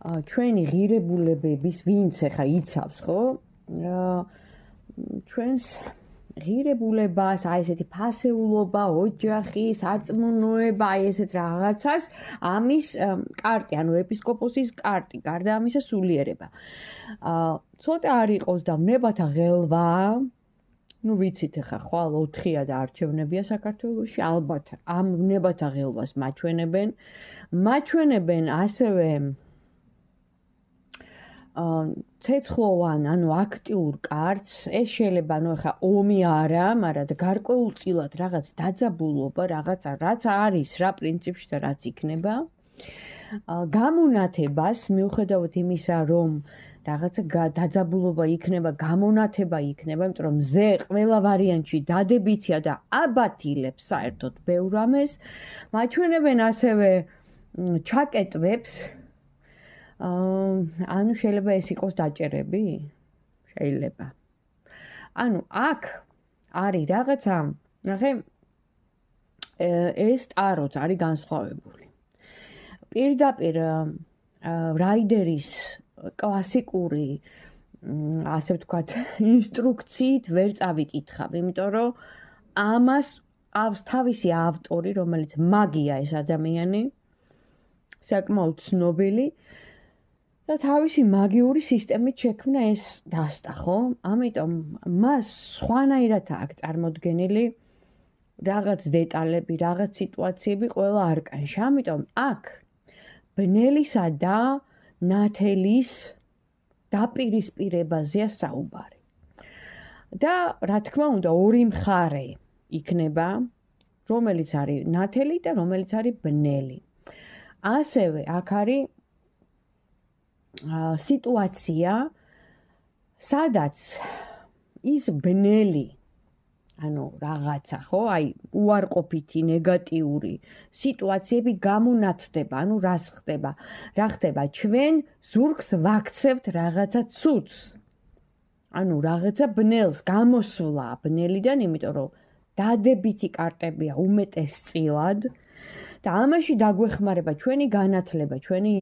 ჩვენი ღირებულებების ვინც ახლა იცავს, ხო? ჩვენს ღირებულებას, აი ესეთი ფასეულობა, ოჯახი, სარწმუნოება, აი ესეთ რაღაცას, ამის კარტი, ანუ ეპისკოპოსის კარტი, გარდა ამისა სულიერება. ცოტა არ იყოს და ვნებათა ღელვა, ну ვიცით ახლა ხვალ 4-ია და არჩევნებია საქართველოში, ალბათ ამ ვნებათა ღელვას მაჩვენებენ ასევე ცეცხლოვან, ანუ აქტიურ კარტს, ეს შეიძლება, ანუ ახლა ომი არა, მაგრამ გარკვეულწილად რაღაც დაძაბულობა, რაღაცა, რაც არის, რა პრინციპში და რაც იქნება. გამონათებას, მიუხედავად იმისა, რომ რაღაცა დაძაბულობა იქნება, გამონათება იქნება, იმიტომ რომ მზე ყველა ვარიანტში დადებითია და აბათილებს საერთოდ ბევრ ამას. მაჩვენებენ ასევე ჩაკეტვებს. ანუ შეიძლება ეს იყოს დაჭერები? შეიძლება. ანუ აქ არის რაღაცა, ნახე, ეს ტაროც არის განსხვავებული. პირდაპირ რაიდერის კლასიკური, ასე ვთქვათ, ინსტრუქციით ვერ წავიკითხავ, იმიტომ რომ ამას ყავს თავისი ავტორი, რომელიც მაგია ეს ადამიანი, საკმაოდ ცნობილი. და თავისი მაგიური სისტემით შექმნა ეს დასტა, ხო? ამიტომ მას სხვანაირად აქვს წარმოდგენილი რაღაც დეტალები, რაღაც სიტუაციები ყველა არკანში. ამიტომ აქ ბნელისა და ნათელის დაპირისპირებაზეა საუბარი. და რა თქმა უნდა, ორი მხარე იქნება, რომელიც არის ნათელი და რომელიც არის ბნელი. ასევე აქ არის სიტუაცია, სადაც ის ბნელი, ანუ რაღაცა, ხო, აი უარყოფითი, ნეგატიური სიტუაციები გამონათდება, ანუ რა ხდება? ჩვენ ზურგს ვაქცევთ რაღაცა ცუდს. ანუ რაღაცა ბნელს, გამოსვლა ბნელიდან, იმიტომ რომ დადებითი კარტებია უმეტესწილად და ამაში დაგვეხმარება ჩვენი განათლება, ჩვენი